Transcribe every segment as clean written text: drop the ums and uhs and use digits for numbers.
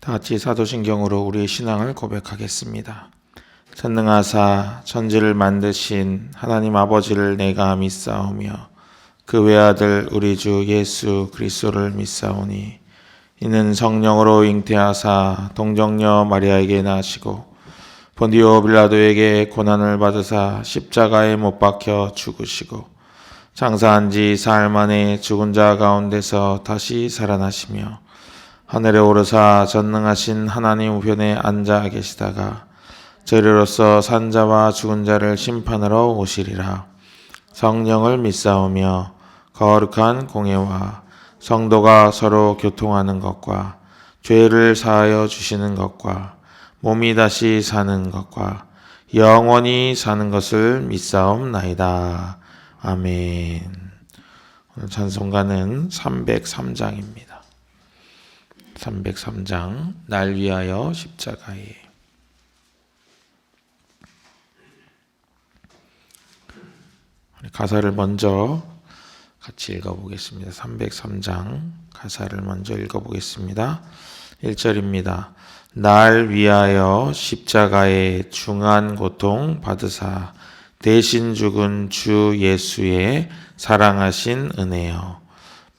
다 같이 사도신경으로 우리의 신앙을 고백하겠습니다. 전능하사 천지를 만드신 하나님 아버지를 내가 믿사오며 그 외아들 우리 주 예수 그리스도를 믿사오니 이는 성령으로 잉태하사 동정녀 마리아에게 나시고 본디오 빌라도에게 고난을 받으사 십자가에 못 박혀 죽으시고 장사한 지 사흘 만에 죽은 자 가운데서 다시 살아나시며 하늘에 오르사 전능하신 하나님 우편에 앉아 계시다가 저리로서 산자와 죽은 자를 심판하러 오시리라. 성령을 믿사오며 거룩한 공예와 성도가 서로 교통하는 것과 죄를 사하여 주시는 것과 몸이 다시 사는 것과 영원히 사는 것을 믿사옵나이다. 아멘. 오늘 찬송가는 303장입니다. 303장 날 위하여 십자가에. 가사를 먼저 같이 읽어보겠습니다. 303장 가사를 먼저 읽어보겠습니다. 1절입니다. 날 위하여 십자가에 중한 고통 받으사 대신 죽은 주 예수의 사랑하신 은혜여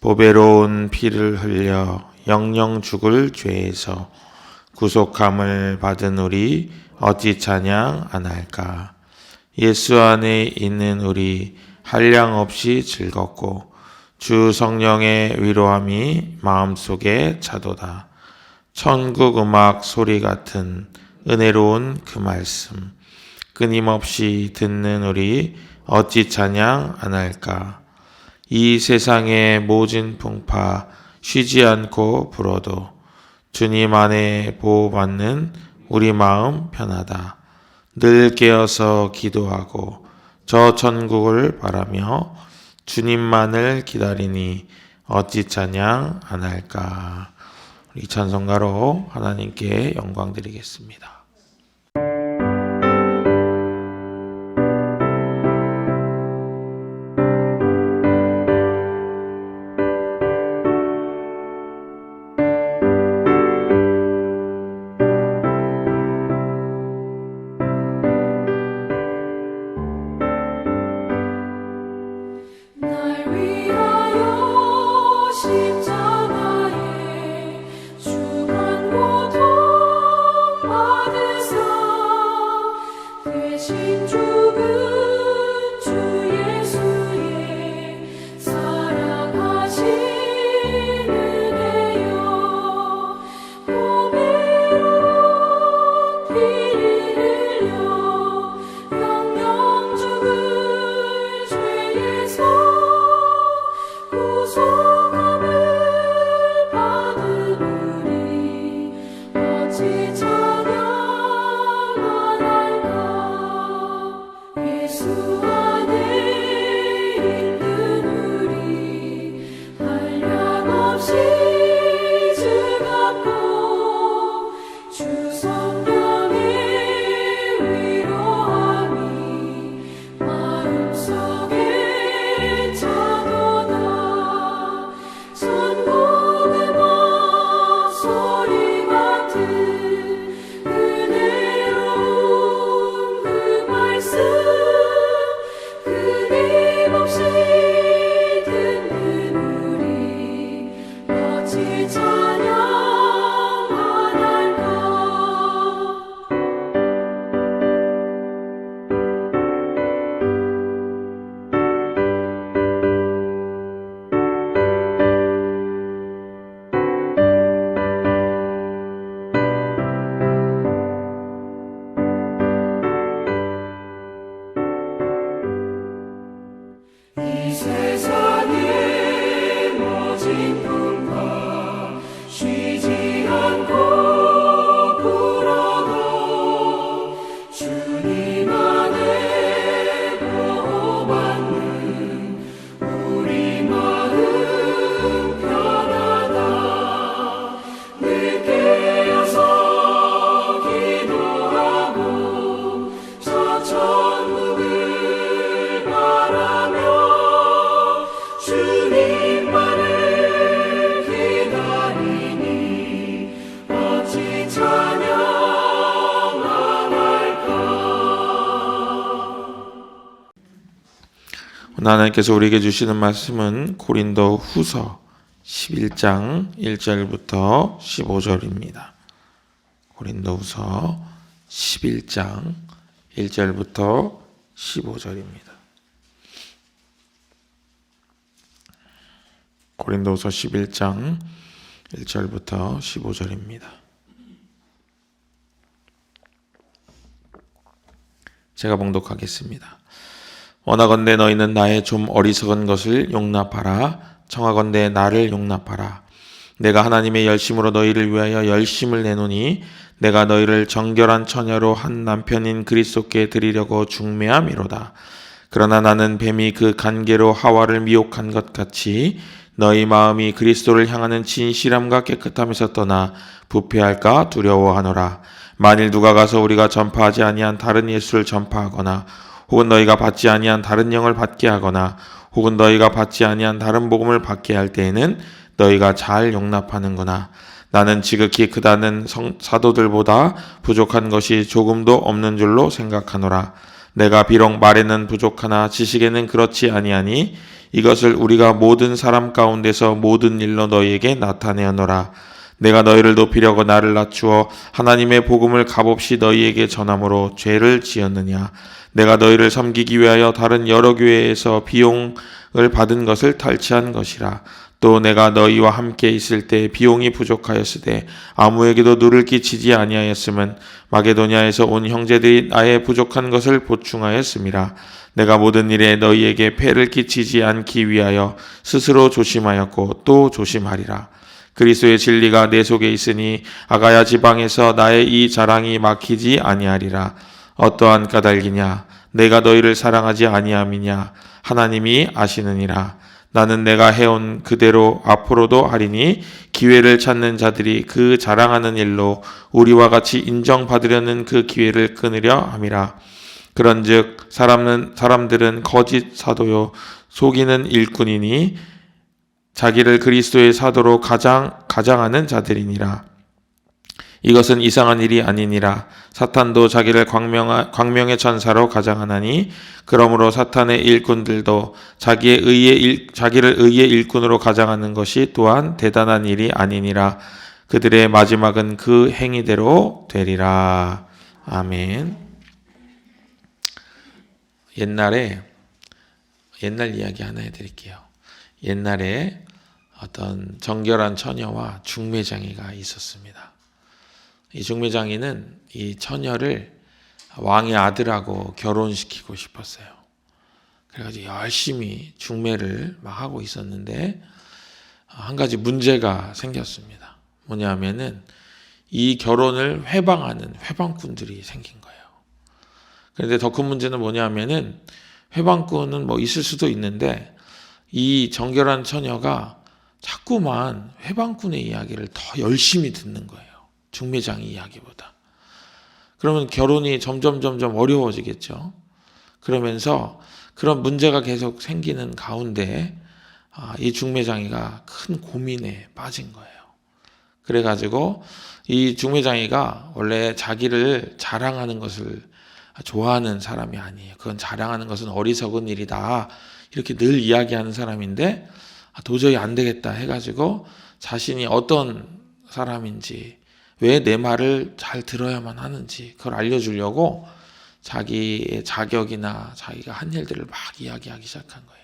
보배로운 피를 흘려 영영 죽을 죄에서 구속함을 받은 우리 어찌 찬양 안 할까. 예수 안에 있는 우리 한량없이 즐겁고 주 성령의 위로함이 마음속에 차도다. 천국 음악 소리 같은 은혜로운 그 말씀 끊임없이 듣는 우리 어찌 찬양 안 할까. 이 세상의 모진 풍파 쉬지 않고 불어도 주님 안에 보호받는 우리 마음 편하다. 늘 깨어서 기도하고 저 천국을 바라며 주님만을 기다리니 어찌 찬양 안 할까. 이 찬송가로 하나님께 영광 드리겠습니다. 십자가에 중한 고통 받으 하나님께서 우리에게 주시는 말씀은 고린도 후서 11장 1절부터 15절입니다. 고린도 후서 11장 1절부터 15절입니다. 고린도후서 11장 1절부터 15절입니다. 제가 봉독하겠습니다. 원하건대 너희는 나의 좀 어리석은 것을 용납하라. 청하건대 나를 용납하라. 내가 하나님의 열심으로 너희를 위하여 열심을 내노니 내가 너희를 정결한 처녀로 한 남편인 그리스도께 드리려고 중매함이로다. 그러나 나는 뱀이 그 간계로 하와를 미혹한 것 같이 너희 마음이 그리스도를 향하는 진실함과 깨끗함에서 떠나 부패할까 두려워하노라. 만일 누가 가서 우리가 전파하지 아니한 다른 예수를 전파하거나 혹은 너희가 받지 아니한 다른 영을 받게 하거나 혹은 너희가 받지 아니한 다른 복음을 받게 할 때에는 너희가 잘 용납하는구나. 나는 지극히 크다는 사도들보다 부족한 것이 조금도 없는 줄로 생각하노라. 내가 비록 말에는 부족하나 지식에는 그렇지 아니하니 이것을 우리가 모든 사람 가운데서 모든 일로 너희에게 나타내어노라. 내가 너희를 높이려고 나를 낮추어 하나님의 복음을 값없이 너희에게 전함으로 죄를 지었느냐. 내가 너희를 섬기기 위하여 다른 여러 교회에서 비용을 받은 것을 탈취한 것이라. 또 내가 너희와 함께 있을 때 비용이 부족하였으되 아무에게도 누를 끼치지 아니하였음은 마게도냐에서 온 형제들이 나의 부족한 것을 보충하였음이라. 내가 모든 일에 너희에게 폐를 끼치지 않기 위하여 스스로 조심하였고 또 조심하리라. 그리스도의 진리가 내 속에 있으니 아가야 지방에서 나의 이 자랑이 막히지 아니하리라. 어떠한 까닭이냐? 내가 너희를 사랑하지 아니함이냐? 하나님이 아시느니라. 나는 내가 해온 그대로 앞으로도 하리니 기회를 찾는 자들이 그 자랑하는 일로 우리와 같이 인정받으려는 그 기회를 끊으려 함이라. 그런즉 사람들은 거짓 사도요 속이는 일꾼이니 자기를 그리스도의 사도로 가장하는 자들이니라. 이것은 이상한 일이 아니니라. 사탄도 자기를 광명의 천사로 가장하나니 그러므로 사탄의 일꾼들도 자기를 의의 일꾼으로 가장하는 것이 또한 대단한 일이 아니니라. 그들의 마지막은 그 행위대로 되리라. 아멘. 옛날 이야기 하나 해드릴게요. 옛날에 어떤 정결한 처녀와 중매장이가 있었습니다. 이 중매장이는 이 처녀를 왕의 아들하고 결혼시키고 싶었어요. 그래가지고 열심히 중매를 막 하고 있었는데 한 가지 문제가 생겼습니다. 뭐냐면은 이 결혼을 회방하는 회방꾼들이 생긴 거예요. 그런데 더 큰 문제는 뭐냐면은 회방꾼은 뭐 있을 수도 있는데 이 정결한 처녀가 자꾸만 회방꾼의 이야기를 더 열심히 듣는 거예요. 중매장의 이야기보다. 그러면 결혼이 점점 어려워지겠죠. 그러면서 그런 문제가 계속 생기는 가운데 이 중매장이가 큰 고민에 빠진 거예요. 그래가지고 이 중매장이가 원래 자기를 자랑하는 것을 좋아하는 사람이 아니에요. 그건 자랑하는 것은 어리석은 일이다. 이렇게 늘 이야기하는 사람인데 도저히 안 되겠다 해가지고 자신이 어떤 사람인지 왜 내 말을 잘 들어야만 하는지 그걸 알려주려고 자기의 자격이나 자기가 한 일들을 막 이야기하기 시작한 거예요.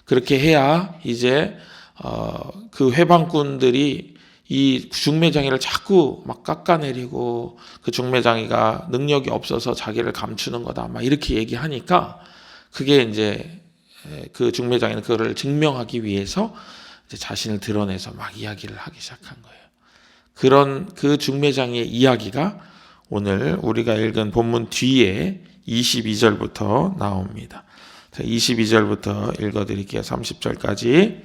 그렇게 해야 이제 그 회방꾼들이 이 중매장이를 자꾸 막 깎아내리고 그 중매장이가 능력이 없어서 자기를 감추는 거다 막 이렇게 얘기하니까 그게 이제 그 중매장이는 그거를 증명하기 위해서 이제 자신을 드러내서 막 이야기를 하기 시작한 거예요. 그런 그 중매장의 이야기가 오늘 우리가 읽은 본문 뒤에 22절부터 나옵니다. 22절부터 읽어드릴게요. 30절까지.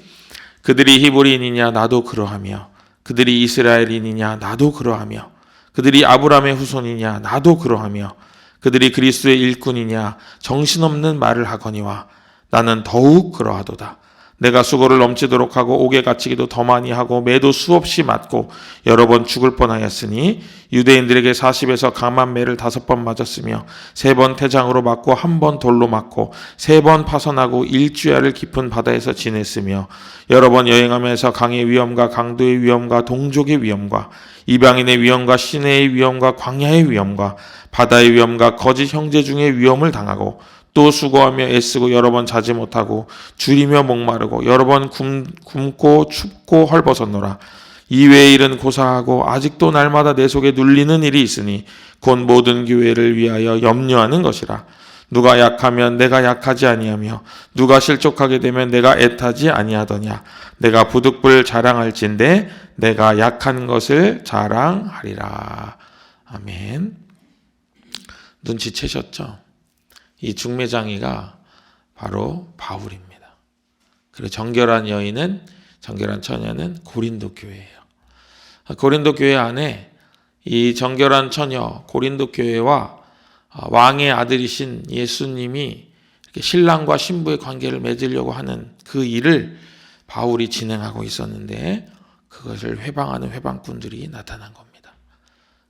그들이 히브리인이냐 나도 그러하며 그들이 이스라엘인이냐 나도 그러하며 그들이 아브라함의 후손이냐 나도 그러하며 그들이 그리스도의 일꾼이냐 정신없는 말을 하거니와 나는 더욱 그러하도다. 내가 수고를 넘치도록 하고 옥에 갇히기도 더 많이 하고 매도 수없이 맞고 여러 번 죽을 뻔하였으니 유대인들에게 40에서 강한 매를 5번 맞았으며 3번 태장으로 맞고 1번 돌로 맞고 3번 파선하고 일주야를 깊은 바다에서 지냈으며 여러 번 여행하면서 강의 위험과 강도의 위험과 동족의 위험과 이방인의 위험과 시내의 위험과 광야의 위험과 바다의 위험과 거짓 형제 중의 위험을 당하고 또 수고하며 애쓰고 여러 번 자지 못하고 줄이며 목마르고 여러 번 굶고 춥고 헐벗었노라. 이외의 일은 고사하고 아직도 날마다 내 속에 눌리는 일이 있으니 곧 모든 교회를 위하여 염려하는 것이라. 누가 약하면 내가 약하지 아니하며 누가 실족하게 되면 내가 애타지 아니하더냐. 내가 부득불 자랑할진대 내가 약한 것을 자랑하리라. 아멘. 눈치채셨죠? 이 중매장이가 바로 바울입니다. 그리고 정결한 처녀는 고린도 교회예요. 고린도 교회 안에 이 정결한 처녀 고린도 교회와 왕의 아들이신 예수님이 이렇게 신랑과 신부의 관계를 맺으려고 하는 그 일을 바울이 진행하고 있었는데 그것을 회방하는 회방꾼들이 나타난 겁니다.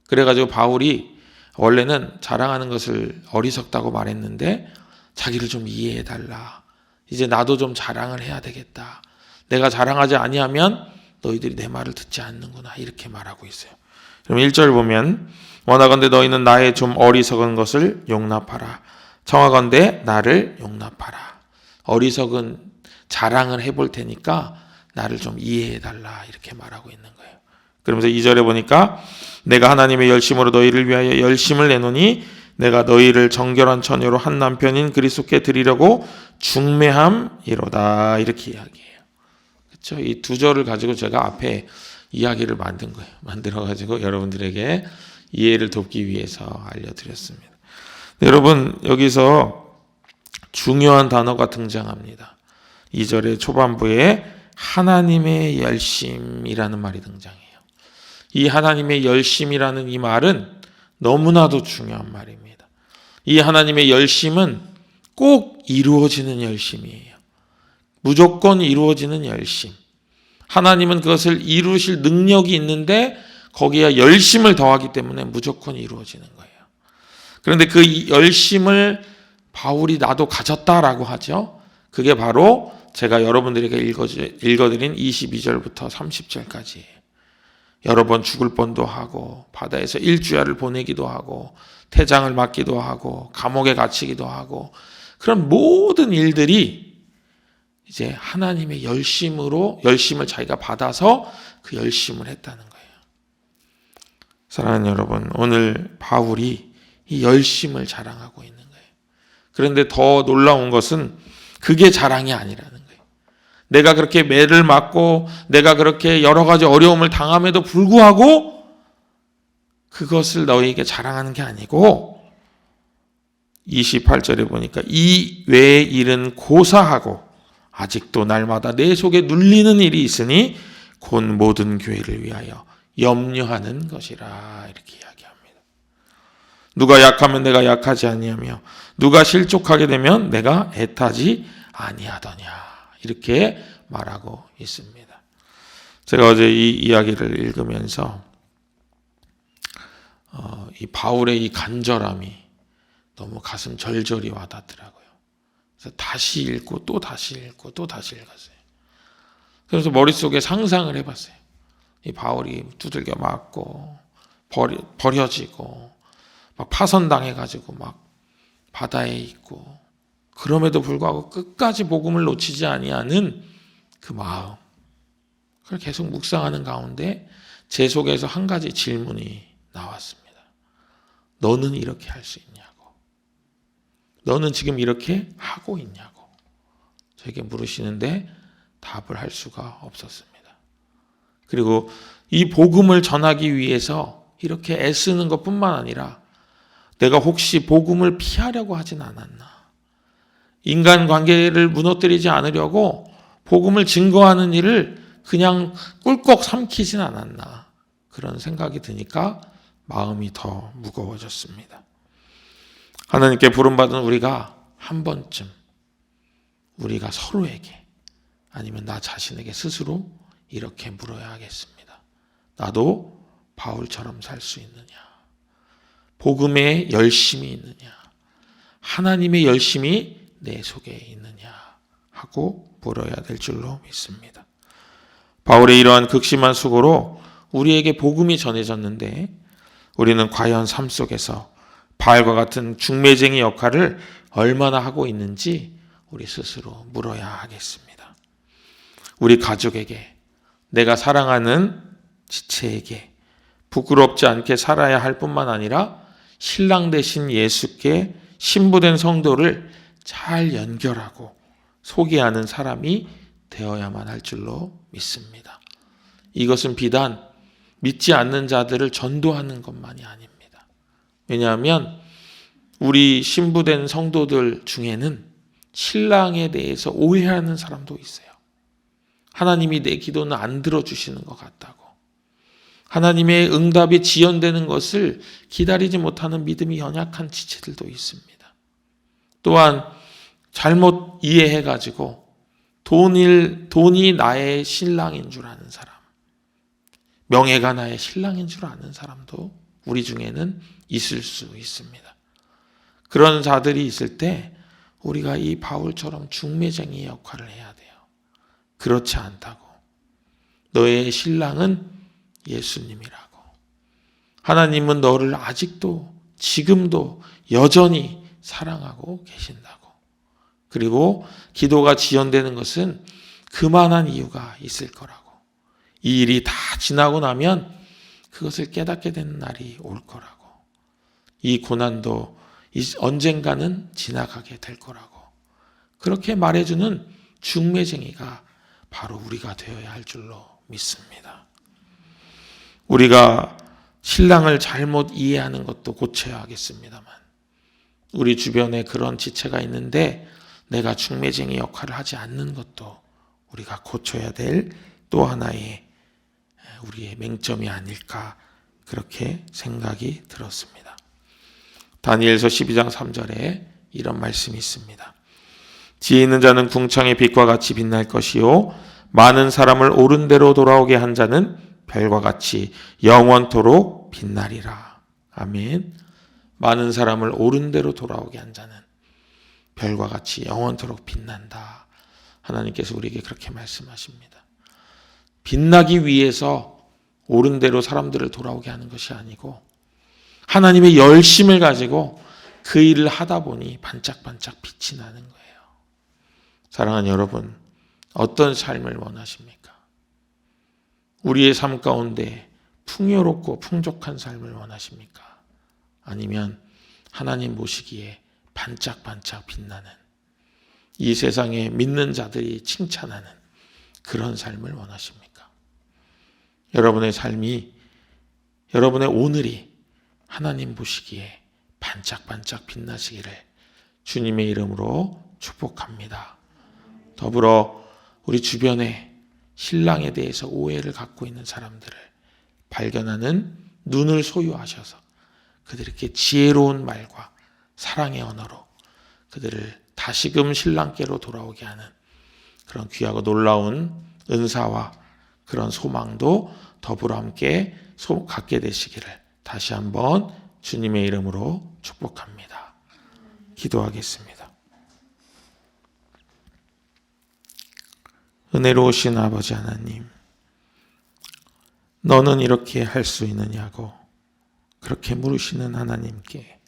그래가지고 바울이 원래는 자랑하는 것을 어리석다고 말했는데 자기를 좀 이해해달라. 이제 나도 좀 자랑을 해야 되겠다. 내가 자랑하지 아니하면 너희들이 내 말을 듣지 않는구나. 이렇게 말하고 있어요. 그럼 1절 보면 원하건대 너희는 나의 좀 어리석은 것을 용납하라. 청하건대 나를 용납하라. 어리석은 자랑을 해볼 테니까 나를 좀 이해해달라. 이렇게 말하고 있는 거예요. 그러면서 2절에 보니까 내가 하나님의 열심으로 너희를 위하여 열심을 내노니 내가 너희를 정결한 처녀로 한 남편인 그리스도께 드리려고 중매함이로다. 이렇게 이야기해요. 그렇죠? 이 2절을 가지고 제가 앞에 이야기를 만든 거예요. 만들어가지고 여러분들에게 이해를 돕기 위해서 알려드렸습니다. 여러분 여기서 중요한 단어가 등장합니다. 2절의 초반부에 하나님의 열심이라는 말이 등장해요. 이 하나님의 열심이라는 이 말은 너무나도 중요한 말입니다. 이 하나님의 열심은 꼭 이루어지는 열심이에요. 무조건 이루어지는 열심. 하나님은 그것을 이루실 능력이 있는데 거기에 열심을 더하기 때문에 무조건 이루어지는 거예요. 그런데 그 열심을 바울이 나도 가졌다라고 하죠. 그게 바로 제가 여러분들에게 읽어드린 22절부터 30절까지예요. 여러 번 죽을 뻔도 하고 바다에서 일주야를 보내기도 하고 태장을 맞기도 하고 감옥에 갇히기도 하고 그런 모든 일들이 이제 하나님의 열심을 자기가 받아서 그 열심을 했다는 거예요. 사랑하는 여러분, 오늘 바울이 이 열심을 자랑하고 있는 거예요. 그런데 더 놀라운 것은 그게 자랑이 아니라는 거예요. 내가 그렇게 매를 맞고 내가 그렇게 여러 가지 어려움을 당함에도 불구하고 그것을 너희에게 자랑하는 게 아니고 28절에 보니까 이 외의 일은 고사하고 아직도 날마다 내 속에 눌리는 일이 있으니 곧 모든 교회를 위하여 염려하는 것이라 이렇게 이야기합니다. 누가 약하면 내가 약하지 아니하며 누가 실족하게 되면 내가 애타지 아니하더냐 이렇게 말하고 있습니다. 제가 어제 이 이야기를 읽으면서 이 바울의 이 간절함이 너무 가슴 절절히 와닿더라고요. 그래서 다시 읽고 또 다시 읽고 또 다시 읽었어요. 그래서 머릿속에 상상을 해봤어요. 이 바울이 두들겨 맞고 버려지고 막 파선당해가지고 막 바다에 있고 그럼에도 불구하고 끝까지 복음을 놓치지 아니하는 그 마음, 그걸 계속 묵상하는 가운데 제 속에서 한 가지 질문이 나왔습니다. 너는 이렇게 할 수 있냐고. 너는 지금 이렇게 하고 있냐고. 저에게 물으시는데 답을 할 수가 없었습니다. 그리고 이 복음을 전하기 위해서 이렇게 애쓰는 것뿐만 아니라 내가 혹시 복음을 피하려고 하진 않았나. 인간관계를 무너뜨리지 않으려고 복음을 증거하는 일을 그냥 꿀꺽 삼키진 않았나. 그런 생각이 드니까 마음이 더 무거워졌습니다. 하나님께 부름받은 우리가 한 번쯤 우리가 서로에게 아니면 나 자신에게 스스로 이렇게 물어야 하겠습니다. 나도 바울처럼 살 수 있느냐? 복음에 열심이 있느냐? 하나님의 열심이 내 속에 있느냐? 하고 물어야 될 줄로 믿습니다. 바울의 이러한 극심한 수고로 우리에게 복음이 전해졌는데 우리는 과연 삶 속에서 바울과 같은 중매쟁이 역할을 얼마나 하고 있는지 우리 스스로 물어야 하겠습니다. 우리 가족에게, 내가 사랑하는 지체에게 부끄럽지 않게 살아야 할 뿐만 아니라 신랑 되신 예수께 신부된 성도를 잘 연결하고 소개하는 사람이 되어야만 할 줄로 믿습니다. 이것은 비단 믿지 않는 자들을 전도하는 것만이 아닙니다. 왜냐하면 우리 신부된 성도들 중에는 신랑에 대해서 오해하는 사람도 있어요. 하나님이 내 기도는 안 들어주시는 것 같다고. 하나님의 응답이 지연되는 것을 기다리지 못하는 믿음이 연약한 지체들도 있습니다. 또한 잘못 이해해가지고 돈이 나의 신랑인 줄 아는 사람, 명예가 나의 신랑인 줄 아는 사람도 우리 중에는 있을 수 있습니다. 그런 자들이 있을 때 우리가 이 바울처럼 중매쟁이 역할을 해야 돼요. 그렇지 않다고. 너의 신랑은 예수님이라고. 하나님은 너를 아직도 지금도 여전히 사랑하고 계신다고. 그리고 기도가 지연되는 것은 그만한 이유가 있을 거라고. 이 일이 다 지나고 나면 그것을 깨닫게 되는 날이 올 거라고. 이 고난도 언젠가는 지나가게 될 거라고. 그렇게 말해주는 중매쟁이가 바로 우리가 되어야 할 줄로 믿습니다. 우리가 신랑을 잘못 이해하는 것도 고쳐야 하겠습니다만, 우리 주변에 그런 지체가 있는데 내가 중매쟁이 역할을 하지 않는 것도 우리가 고쳐야 될 또 하나의 우리의 맹점이 아닐까, 그렇게 생각이 들었습니다. 다니엘서 12장 3절에 이런 말씀이 있습니다. 지혜 있는 자는 궁창의 빛과 같이 빛날 것이요 많은 사람을 옳은 대로 돌아오게 한 자는 별과 같이 영원토록 빛나리라. 아멘. 많은 사람을 옳은 대로 돌아오게 한 자는 별과 같이 영원토록 빛난다. 하나님께서 우리에게 그렇게 말씀하십니다. 빛나기 위해서 옳은 대로 사람들을 돌아오게 하는 것이 아니고 하나님의 열심을 가지고 그 일을 하다 보니 반짝반짝 빛이 나는 거예요. 사랑하는 여러분, 어떤 삶을 원하십니까? 우리의 삶 가운데 풍요롭고 풍족한 삶을 원하십니까? 아니면 하나님 보시기에 반짝반짝 빛나는, 이 세상에 믿는 자들이 칭찬하는 그런 삶을 원하십니까? 여러분의 삶이, 여러분의 오늘이 하나님 보시기에 반짝반짝 빛나시기를 주님의 이름으로 축복합니다. 더불어 우리 주변에 신랑에 대해서 오해를 갖고 있는 사람들을 발견하는 눈을 소유하셔서 그들에게 지혜로운 말과 사랑의 언어로 그들을 다시금 신랑께로 돌아오게 하는 그런 귀하고 놀라운 은사와 그런 소망도 더불어 함께 갖게 되시기를 다시 한번 주님의 이름으로 축복합니다. 기도하겠습니다. 은혜로우신 아버지 하나님, 너는 이렇게 할 수 있느냐고 그렇게 물으시는 하나님께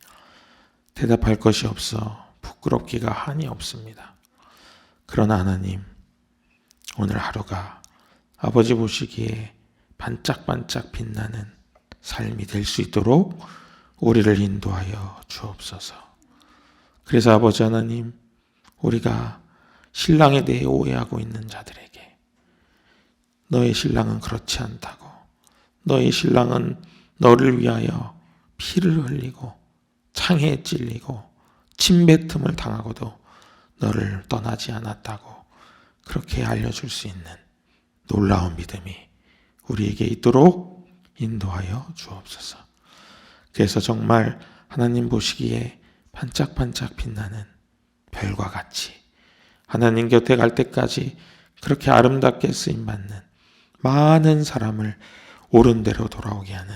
대답할 것이 없어 부끄럽기가 한이 없습니다. 그러나 하나님, 오늘 하루가 아버지 보시기에 반짝반짝 빛나는 삶이 될 수 있도록 우리를 인도하여 주옵소서. 그래서 아버지 하나님, 우리가 신랑에 대해 오해하고 있는 자들에게 너의 신랑은 그렇지 않다고, 너의 신랑은 너를 위하여 피를 흘리고 창에 찔리고 침뱉음을 당하고도 너를 떠나지 않았다고 그렇게 알려줄 수 있는 놀라운 믿음이 우리에게 있도록 인도하여 주옵소서. 그래서 정말 하나님 보시기에 반짝반짝 빛나는 별과 같이 하나님 곁에 갈 때까지 그렇게 아름답게 쓰임받는 많은 사람을 옳은 대로 돌아오게 하는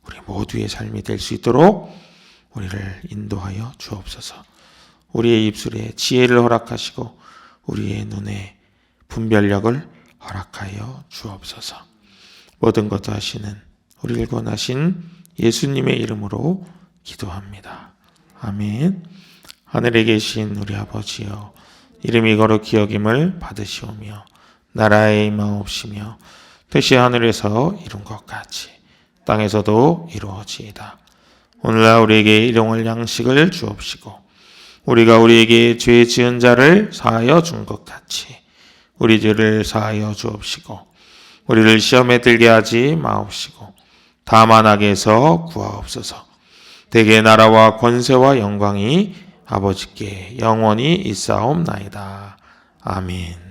우리 모두의 삶이 될 수 있도록 우리를 인도하여 주옵소서. 우리의 입술에 지혜를 허락하시고 우리의 눈에 분별력을 허락하여 주옵소서. 모든 것도 하시는 우리를 권하신 예수님의 이름으로 기도합니다. 아멘. 하늘에 계신 우리 아버지여, 이름이 거룩히 여김을 받으시오며 나라의 임하옵시며 뜻이 하늘에서 이룬 것 같이 땅에서도 이루어지이다. 오늘날 우리에게 일용할 양식을 주옵시고 우리가 우리에게 죄 지은 자를 사하여 준 것 같이 우리 죄를 사하여 주옵시고 우리를 시험에 들게 하지 마옵시고 다만 악에서 구하옵소서. 대개 나라와 권세와 영광이 아버지께 영원히 있사옵나이다. 아멘.